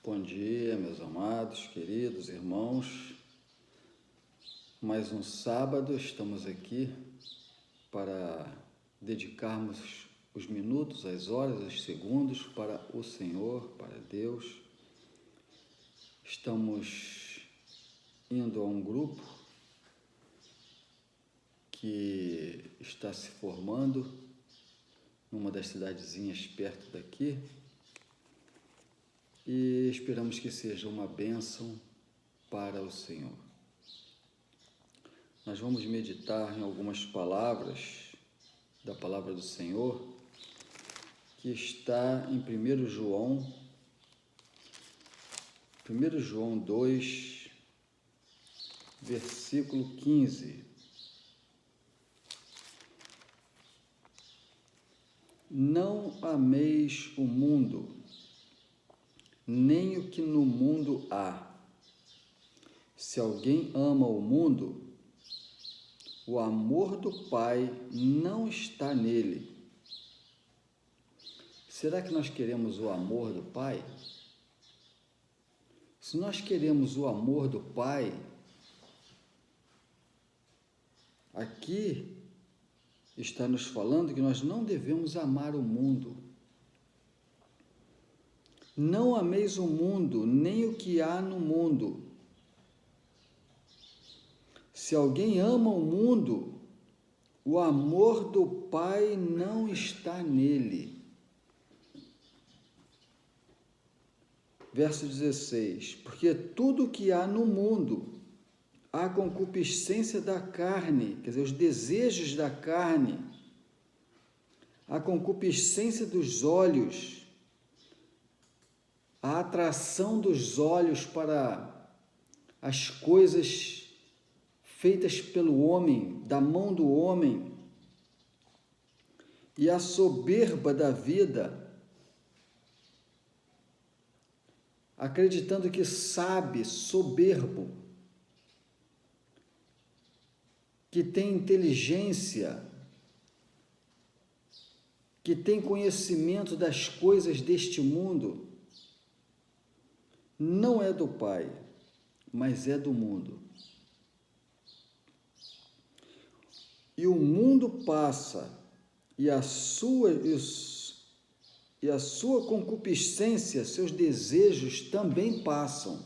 Bom dia, meus amados, queridos irmãos. Mais um sábado, estamos aqui para dedicarmos os minutos, as horas, os segundos para o Senhor, para Deus. Estamos indo a um grupo que está se formando numa das cidadezinhas perto daqui. E esperamos que seja uma bênção para o Senhor. Nós vamos meditar em algumas palavras da palavra do Senhor, que está em 1 João 2, versículo 15. Não ameis o mundo, nem o que no mundo há. Se alguém ama o mundo, o amor do Pai não está nele. Será que nós queremos o amor do Pai? Se nós queremos o amor do Pai, aqui está nos falando que nós não devemos amar o mundo. Não ameis o mundo, nem o que há no mundo. Se alguém ama o mundo, o amor do Pai não está nele. Verso 16. Porque tudo que há no mundo, a concupiscência da carne, quer dizer, os desejos da carne, a concupiscência dos olhos, a atração dos olhos para as coisas feitas pelo homem, da mão do homem, e a soberba da vida, acreditando que sabe, soberbo, que tem inteligência, que tem conhecimento das coisas deste mundo, não é do Pai, mas é do mundo. E o mundo passa, e a sua concupiscência, seus desejos também passam.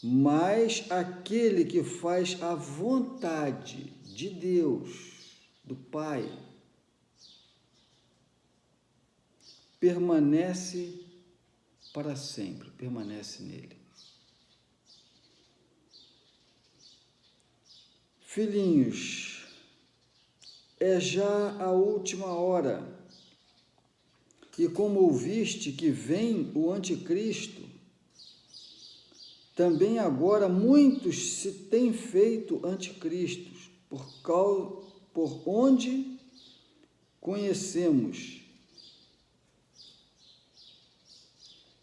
Mas aquele que faz a vontade de Deus, do Pai, permanece para sempre, permanece nele. Filhinhos, é já a última hora, e como ouviste que vem o anticristo, também agora muitos se têm feito anticristos, por onde conhecemos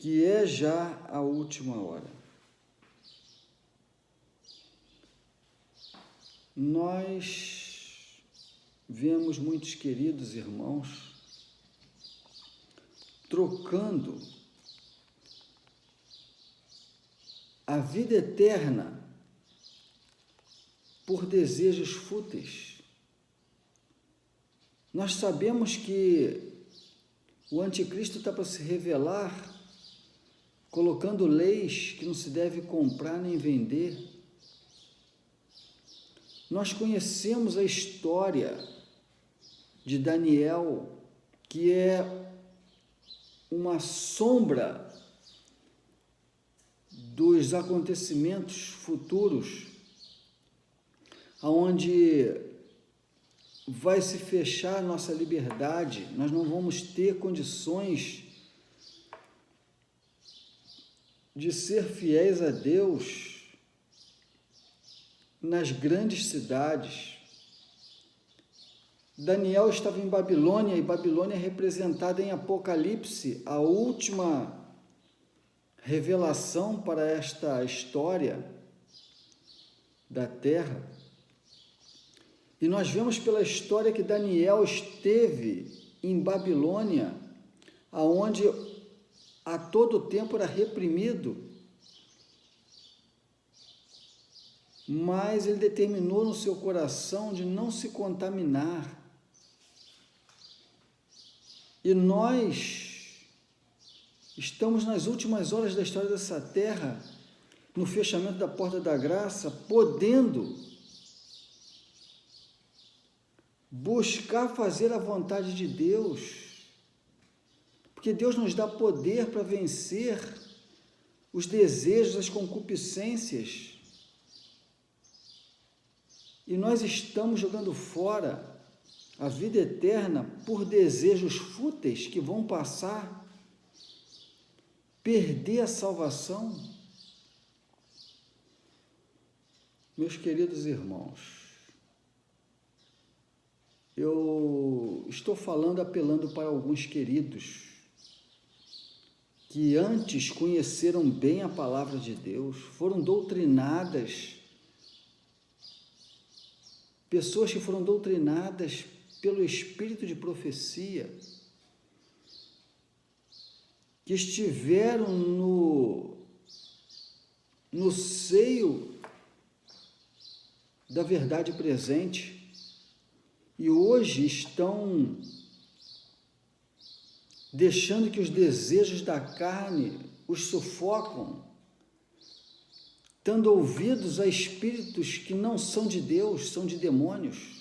que é já a última hora. Nós vemos muitos queridos irmãos trocando a vida eterna por desejos fúteis. Nós sabemos que o anticristo está para se revelar, colocando leis que não se deve comprar nem vender. Nós conhecemos a história de Daniel, que é uma sombra dos acontecimentos futuros, aonde vai se fechar nossa liberdade, nós não vamos ter condições de ser fiéis a Deus nas grandes cidades. Daniel estava em Babilônia, e Babilônia é representada em Apocalipse, a última revelação para esta história da terra. E nós vemos pela história que Daniel esteve em Babilônia aonde a todo tempo era reprimido, mas ele determinou no seu coração de não se contaminar. E nós estamos nas últimas horas da história dessa terra, no fechamento da porta da graça, podendo buscar fazer a vontade de Deus, porque Deus nos dá poder para vencer os desejos, as concupiscências, e nós estamos jogando fora a vida eterna por desejos fúteis que vão passar, perder a salvação. Meus queridos irmãos, eu estou falando, apelando para alguns queridos que antes conheceram bem a palavra de Deus, foram doutrinadas, pessoas que foram doutrinadas pelo espírito de profecia, que estiveram no seio da verdade presente e hoje estão deixando que os desejos da carne os sufocam, dando ouvidos a espíritos que não são de Deus, são de demônios.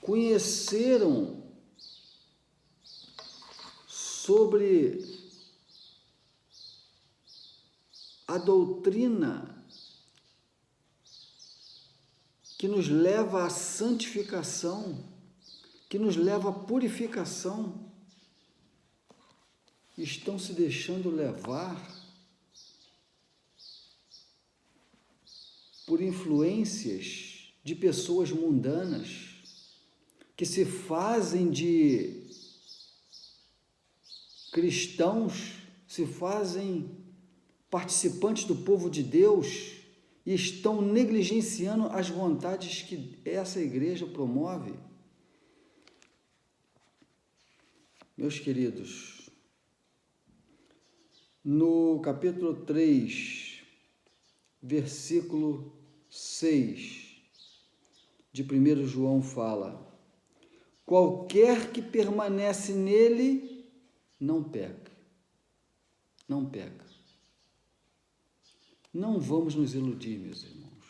Conheceram sobre a doutrina que nos leva à santificação, que nos leva à purificação, estão se deixando levar por influências de pessoas mundanas, que se fazem de cristãos, se fazem participantes do povo de Deus e estão negligenciando as vontades que essa igreja promove. Meus queridos, no capítulo 3, versículo 6 de 1 João fala: qualquer que permanece nele não peca. Não peca. Não vamos nos iludir, meus irmãos.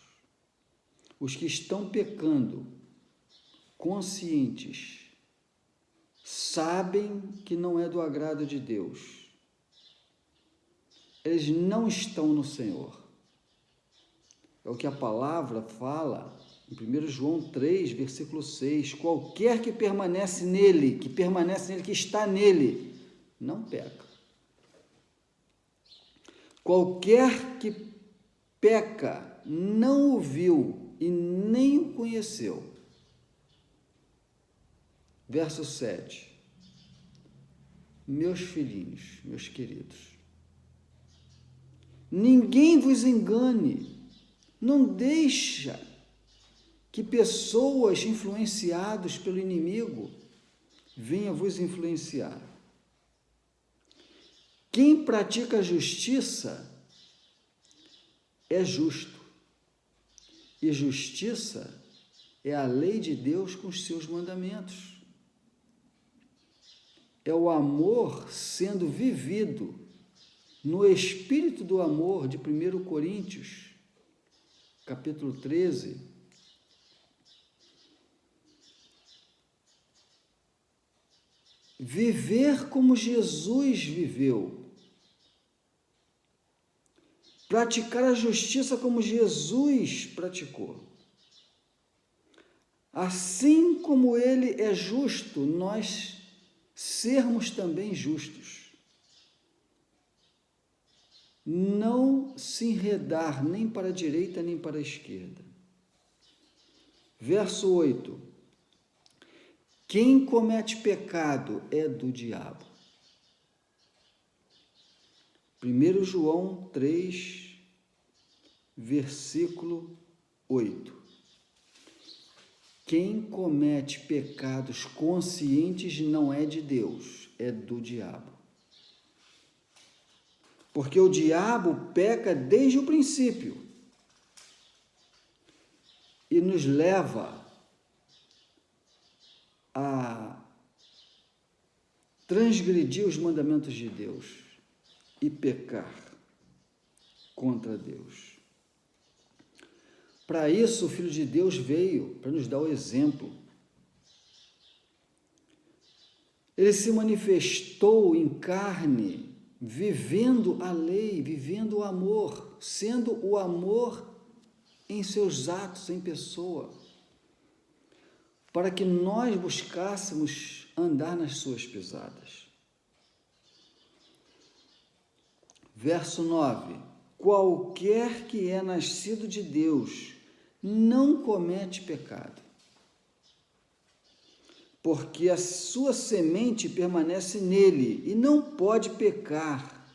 Os que estão pecando, conscientes, sabem que não é do agrado de Deus. Eles não estão no Senhor. É o que a palavra fala em 1 João 3, versículo 6. Qualquer que permanece nele, que está nele, não peca. Qualquer que peca não o viu e nem o conheceu. Verso 7. Meus filhinhos, meus queridos, ninguém vos engane, não deixa que pessoas influenciadas pelo inimigo venham vos influenciar. Quem pratica a justiça é justo, e justiça é a lei de Deus com os seus mandamentos. É o amor sendo vivido no espírito do amor de 1 Coríntios, capítulo 13. Viver como Jesus viveu. Praticar a justiça como Jesus praticou. Assim como ele é justo, nós sermos também justos. Não se enredar nem para a direita nem para a esquerda. Verso 8. Quem comete pecado é do diabo. 1 João 3, versículo 8. quem comete pecados conscientes não é de Deus, é do diabo. Porque o diabo peca desde o princípio e nos leva a transgredir os mandamentos de Deus e pecar contra Deus. Para isso, o Filho de Deus veio, para nos dar o exemplo. Ele se manifestou em carne, vivendo a lei, vivendo o amor, sendo o amor em seus atos, em pessoa, para que nós buscássemos andar nas suas pisadas. Verso 9: qualquer que é nascido de Deus não comete pecado, porque a sua semente permanece nele e não pode pecar,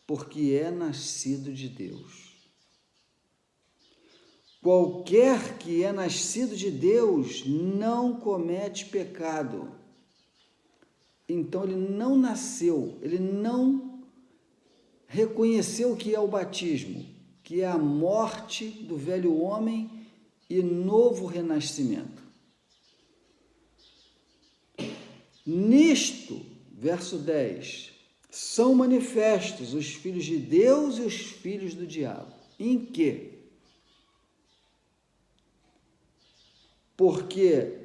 porque é nascido de Deus. Qualquer que é nascido de Deus não comete pecado. Então ele não nasceu, ele não reconheceu o que é o batismo, que é a morte do velho homem e novo renascimento. Nisto, verso 10, são manifestos os filhos de Deus e os filhos do diabo. Em quê? Porque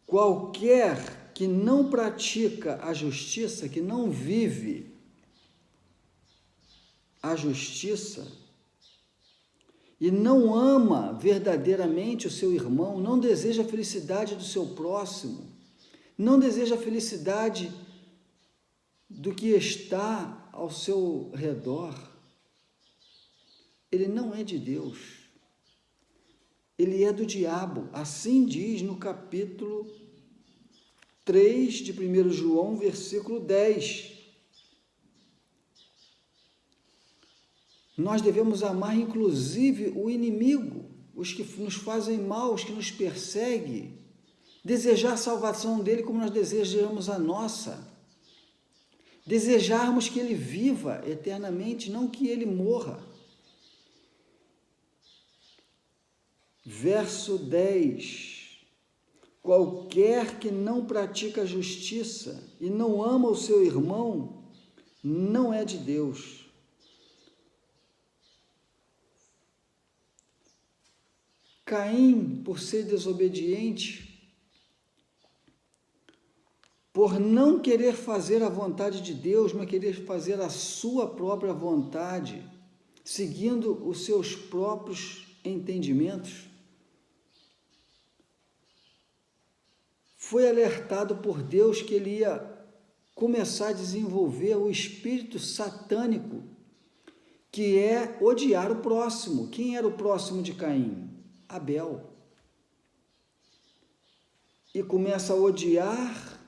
qualquer que não pratica a justiça, que não vive a justiça e não ama verdadeiramente o seu irmão, não deseja a felicidade do seu próximo, não deseja a felicidade do que está ao seu redor, ele não é de Deus. Ele é do diabo. Assim diz no capítulo 3 de 1 João, versículo 10. Nós devemos amar, inclusive, o inimigo, os que nos fazem mal, os que nos perseguem, desejar a salvação dele como nós desejamos a nossa, desejarmos que ele viva eternamente, não que ele morra. Verso 10: qualquer que não pratica a justiça e não ama o seu irmão, não é de Deus. Caim, por ser desobediente, por não querer fazer a vontade de Deus, mas querer fazer a sua própria vontade, seguindo os seus próprios entendimentos, foi alertado por Deus que ele ia começar a desenvolver o espírito satânico, que é odiar o próximo. Quem era o próximo de Caim? Abel. E começa a odiar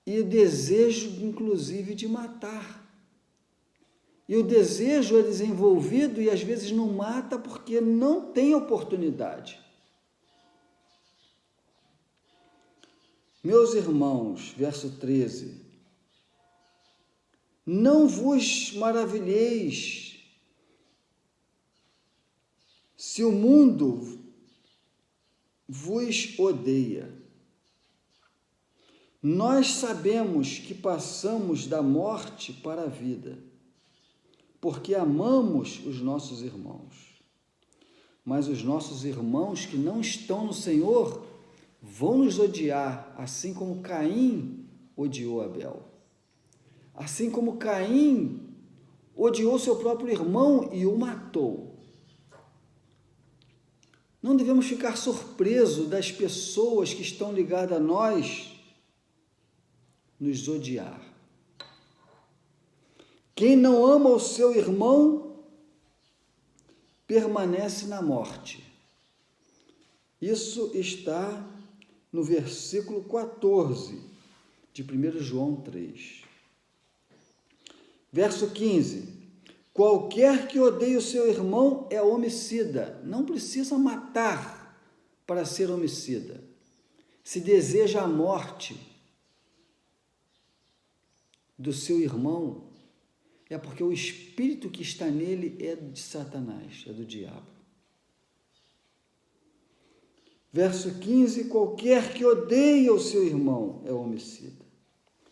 e o desejo, inclusive, de matar. E o desejo é desenvolvido e às vezes não mata porque não tem oportunidade. Meus irmãos, verso 13, não vos maravilheis se o mundo vos odeia. Nós sabemos que passamos da morte para a vida, porque amamos os nossos irmãos. Mas os nossos irmãos que não estão no Senhor vão nos odiar, assim como Caim odiou Abel. Assim como Caim odiou seu próprio irmão e o matou. Não devemos ficar surpresos das pessoas que estão ligadas a nós nos odiar. Quem não ama o seu irmão permanece na morte. Isso está no versículo 14 de 1 João 3. Verso 15. Qualquer que odeie o seu irmão é homicida. Não precisa matar, para ser homicida, se deseja a morte do seu irmão, é porque o espírito que está nele é de Satanás, é do diabo. Verso 15: qualquer que odeia o seu irmão é homicida.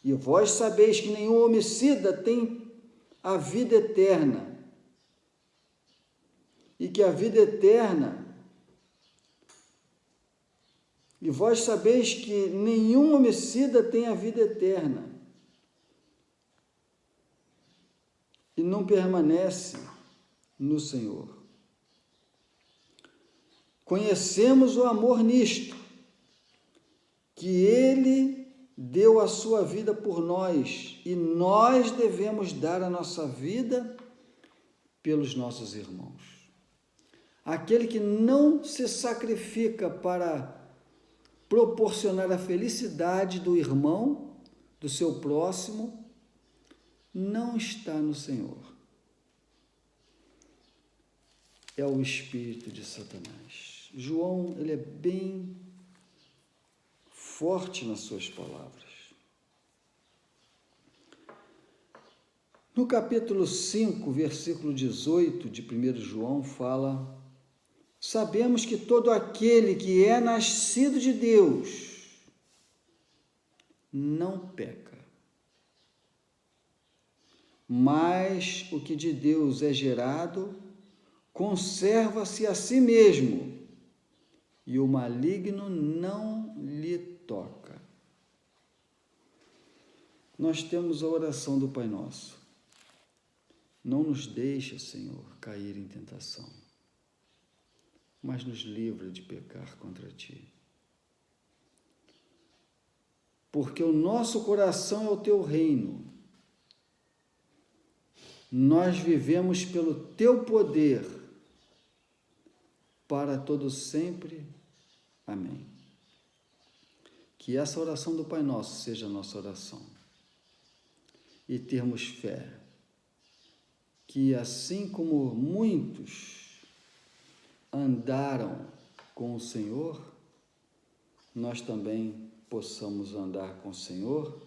E vós sabeis que nenhum homicida tem a vida eterna, e que a vida eterna, e vós sabeis que nenhum homicida tem a vida eterna, e não permanece no Senhor. Conhecemos o amor nisto, que Ele deu a sua vida por nós, e nós devemos dar a nossa vida pelos nossos irmãos. Aquele que não se sacrifica para proporcionar a felicidade do irmão, do seu próximo, não está no Senhor. É o espírito de Satanás. João, ele é bem forte nas suas palavras. No capítulo 5, versículo 18 de 1 João, fala: sabemos que todo aquele que é nascido de Deus não peca, mas o que de Deus é gerado conserva-se a si mesmo, e o maligno não lhe toca. Nós temos a oração do Pai Nosso. Não nos deixa, Senhor, cair em tentação, mas nos livra de pecar contra Ti. Porque o nosso coração é o Teu reino. Nós vivemos pelo Teu poder, para todo sempre. Amém. Que essa oração do Pai Nosso seja a nossa oração. E termos fé que, assim como muitos andaram com o Senhor, nós também possamos andar com o Senhor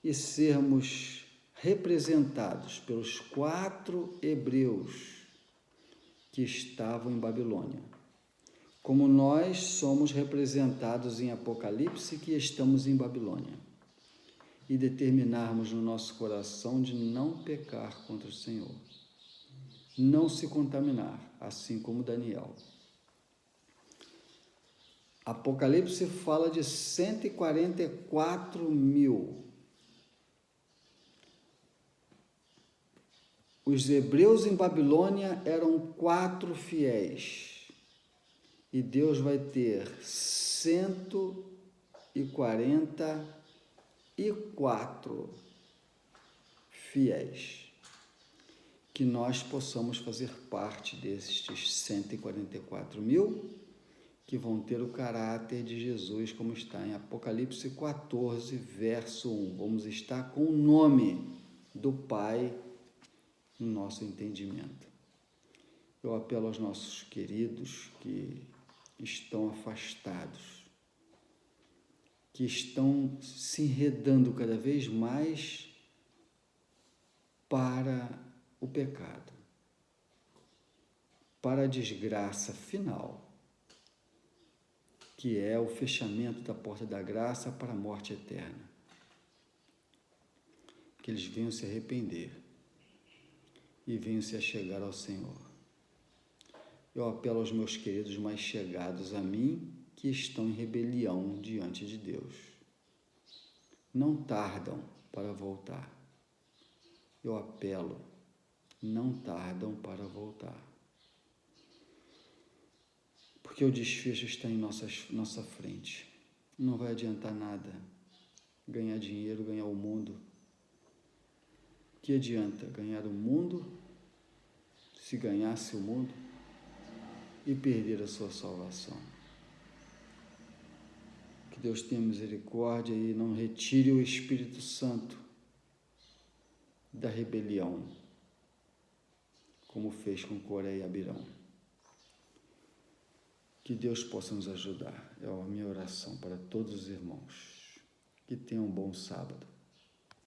e sermos representados pelos 4 hebreus que estavam em Babilônia, como nós somos representados em Apocalipse que estamos em Babilônia, e determinarmos no nosso coração de não pecar contra o Senhor, não se contaminar, assim como Daniel. Apocalipse fala de 144 mil. Os hebreus em Babilônia eram 4 fiéis, e Deus vai ter 144 fiéis. Que nós possamos fazer parte destes 144 mil, que vão ter o caráter de Jesus, como está em Apocalipse 14, verso 1. Vamos estar com o nome do Pai no nosso entendimento. Eu apelo aos nossos queridos que estão afastados, que estão se enredando cada vez mais para o pecado, para a desgraça final, que é o fechamento da porta da graça para a morte eterna. Que eles venham se arrepender e venham se achegar ao Senhor. Eu apelo aos meus queridos mais chegados a mim, que estão em rebelião diante de Deus. Não tardam para voltar. Eu apelo, não tardam para voltar. Porque o desfecho está em nossa frente. Não vai adiantar nada ganhar dinheiro, ganhar o mundo. Que adianta ganhar o mundo, se ganhasse o mundo, e perder a sua salvação? Que Deus tenha misericórdia e não retire o Espírito Santo da rebelião, como fez com Coré e Abirão. Que Deus possa nos ajudar. É a minha oração para todos os irmãos. Que tenham um bom sábado.